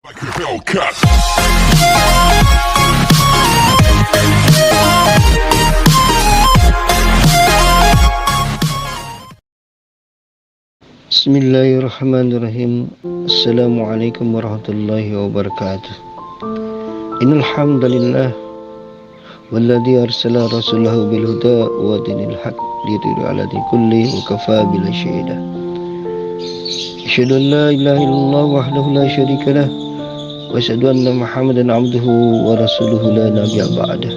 Like a Hellcat. Bismillahirrahmanirrahim. Assalamualaikum warahmatullahi wabarakatuh. Innal hamdalillah walladzi arsala rasulahu bil huda wa dinil haq liyudhhirahu 'ala dini kulli wa kafaa billahi shahida. Asyhadu an la ilaha illallah wahdahu la syarika lah wa asyhadu anna Muhammadan 'abduhu wa rasuluhu la nabiyya ba'dah.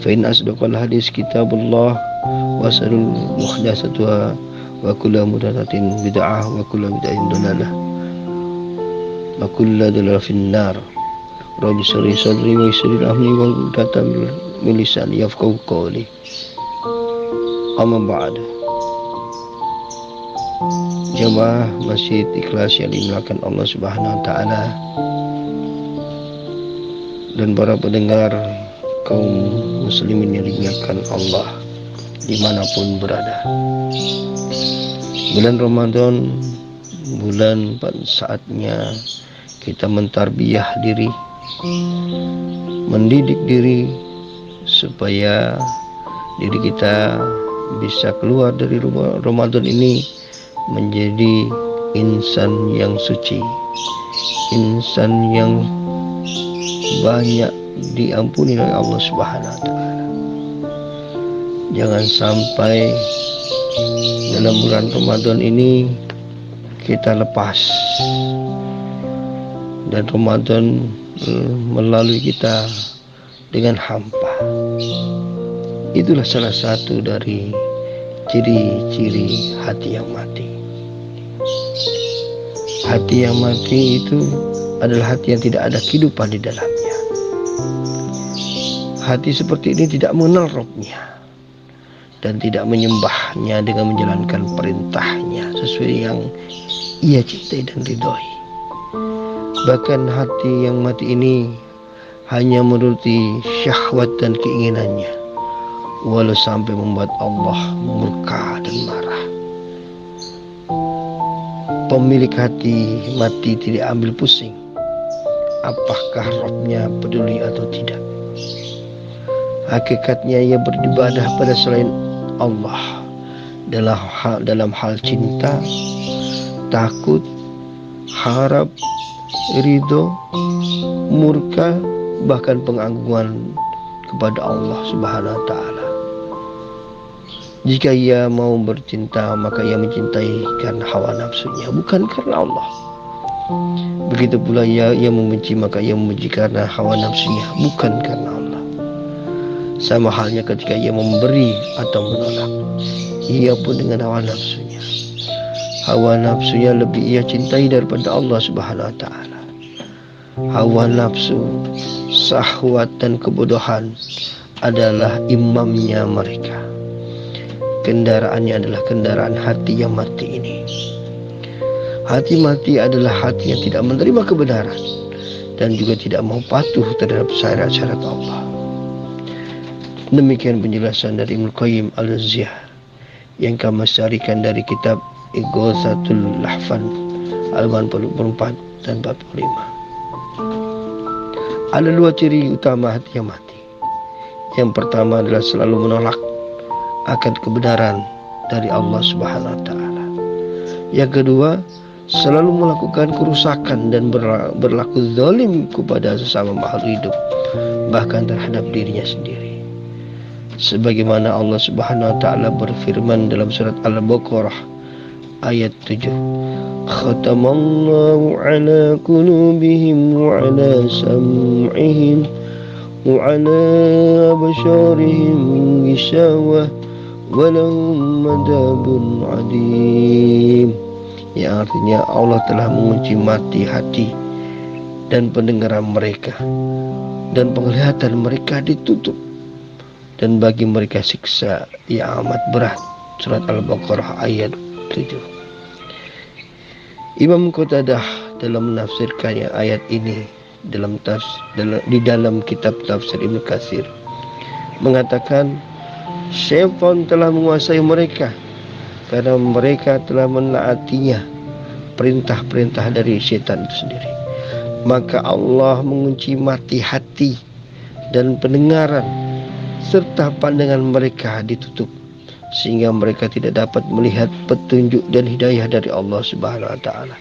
Fa in asdaqal hadis kitabullah wa asrul muhdatsatuha wa kullu muhdatsatin bid'ah wa kullu bid'atin dhalalah wa kullu dhalalah finnar. Rabbi shrah sadri wa yassir amri wa hlul min lisani yafqahu qawli. Amma ba'd. Jamaah Masjid Ikhlas yang dimuliakan Allah Subhanahu wa taala dan para pendengar kaum muslimin yang dimuliakan Allah dimanapun berada. Bulan Ramadan, bulan saatnya kita mentarbiyah diri, mendidik diri supaya diri kita bisa keluar dari Ramadan ini menjadi insan yang suci, insan yang banyak diampuni oleh Allah Subhanahu wa taala. Jangan sampai dalam bulan Ramadan ini kita lepas dan Ramadan melalui kita dengan hampa. Itulah salah satu dari ciri-ciri hati yang mati. Hati yang mati itu adalah hati yang tidak ada kehidupan di dalamnya. Hati seperti ini tidak mengenal Rabb-Nya dan tidak menyembahnya dengan menjalankan perintahnya sesuai yang ia cintai dan ridhoi. Bahkan hati yang mati ini hanya menuruti syahwat dan keinginannya, walau sampai membuat Allah murka dan marah. Pemilik hati mati tidak ambil pusing apakah Rabb-Nya peduli atau tidak. Hakikatnya ia beribadah pada selain Allah dalam hal cinta, takut, harap, ridho, murka, bahkan pengagungan kepada Allah Subhanahu wa taala. Jika ia mau bercinta, maka ia mencintai karena hawa nafsunya, bukan karena Allah. Begitu pula ia membenci, maka ia membenci karena hawa nafsunya, bukan karena Allah. Sama halnya ketika ia memberi atau menolak, ia pun dengan hawa nafsunya. Hawa nafsunya lebih ia cintai daripada Allah Subhanahu wa taala. Hawa nafsu, syahwat dan kebodohan adalah imamnya mereka. Kendaraannya adalah kendaraan hati yang mati ini. Hati mati adalah hati yang tidak menerima kebenaran dan juga tidak mau patuh terhadap syarat-syarat Allah. Demikian penjelasan dari Ibnu Qayyim al-Jauziyah yang kami syarikan dari kitab Ighatsatul Lahfan halaman 44 dan 45. Ada dua ciri utama hati yang mati. Yang pertama adalah selalu menolak akan kebenaran dari Allah Subhanahu wa taala. Yang kedua, selalu melakukan kerusakan dan berlaku zalim kepada sesama makhluk hidup, bahkan terhadap dirinya sendiri. Sebagaimana Allah Subhanahu wa taala berfirman dalam surat Al-Baqarah ayat 7. Khatamallahu ala qulubihim wa ala sam'ihim wa ala absarihim ghishawah wa lahum adabun adim. Yang artinya Allah telah mengunci mati hati dan pendengaran mereka dan penglihatan mereka ditutup, dan bagi mereka siksa yang amat berat. Surat Al-Baqarah ayat 7. Imam Qatadah dalam menafsirkannya ayat ini di dalam kitab tafsir Ibnu Katsir mengatakan syaitan telah menguasai mereka karena mereka telah menaatinya perintah-perintah dari syaitan itu sendiri maka Allah mengunci mati hati dan pendengaran serta pandangan mereka ditutup, sehingga mereka tidak dapat melihat petunjuk dan hidayah dari Allah Subhanahu wa taala.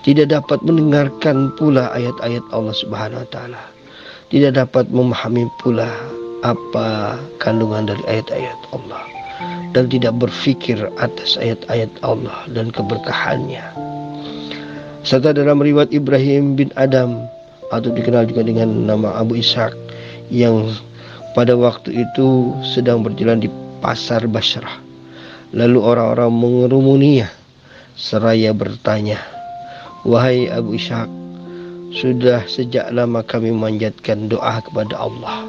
Tidak dapat mendengarkan pula ayat-ayat Allah Subhanahu wa taala. Tidak dapat memahami pula apa kandungan dari ayat-ayat Allah, dan tidak berfikir atas ayat-ayat Allah dan keberkahannya. Serta dalam riwayat Ibrahim bin Adam, atau dikenal juga dengan nama Abu Ishaq, yang pada waktu itu sedang berjalan di pasar Basrah. Lalu orang-orang mengerumuninya seraya bertanya, "Wahai Abu Ishaq, sudah sejak lama kami memanjatkan doa kepada Allah,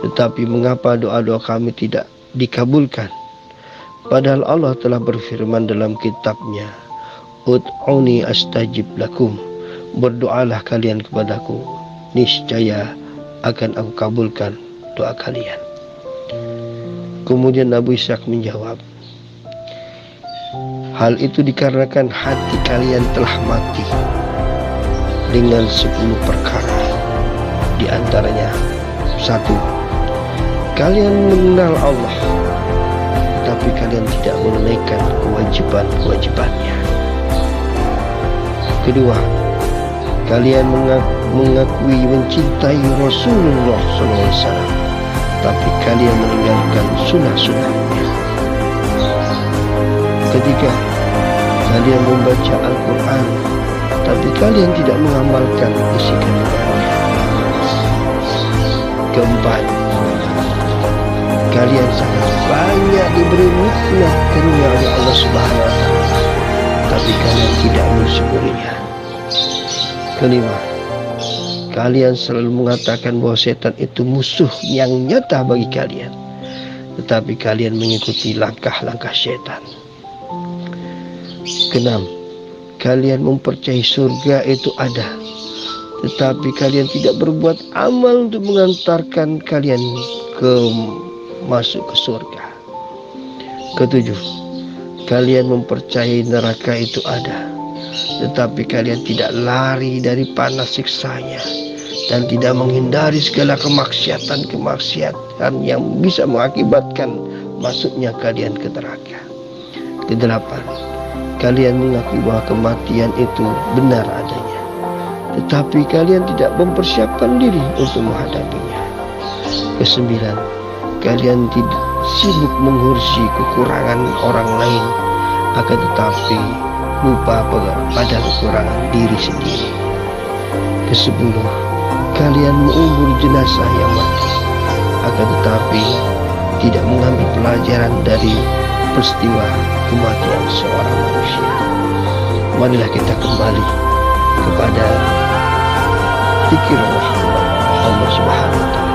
tetapi mengapa doa-doa kami tidak dikabulkan? Padahal Allah telah berfirman dalam kitabnya, Ud'uni astajib lakum, berdoalah kalian kepadaku, niscaya akan aku kabulkan doa kalian." Kemudian Abu Ishaq menjawab, "Hal itu dikarenakan hati kalian telah mati dengan 10 perkara. Di antaranya, 1. Kalian mengenal Allah, tapi kalian tidak menunaikan kewajiban-kewajibannya. 2. Kalian mengakui mencintai Rasulullah SAW, tapi kalian meninggalkan sunnah-sunnahnya. 3. Kalian membaca Al-Quran, tapi kalian tidak mengamalkan isi kandungannya. 4. Kalian sangat banyak diberi nikmat karunia oleh Allah Subhanahu wa taala, tapi kalian tidak mensyukurinya. 5. Kalian selalu mengatakan bahwa setan itu musuh yang nyata bagi kalian, tetapi kalian mengikuti langkah-langkah setan. 6. Kalian mempercayai surga itu ada, tetapi kalian tidak berbuat amal untuk mengantarkan kalian masuk ke surga. 7. Kalian mempercayai neraka itu ada, tetapi kalian tidak lari dari panas siksanya dan tidak menghindari segala kemaksiatan yang bisa mengakibatkan masuknya kalian ke neraka. 8. Kalian mengakui bahwa kematian itu benar adanya, tetapi kalian tidak mempersiapkan diri untuk menghadapinya. 9. Kalian tidak sibuk mengurusi kekurangan orang lain, akan tetapi lupa pada kekurangan diri sendiri. 10. Kalian mengubur jenazah yang mati, akan tetapi tidak mengambil pelajaran dari peristiwa kematian seorang manusia. Marilah kita kembali kepada zikir Allah Subhanahu wa taala.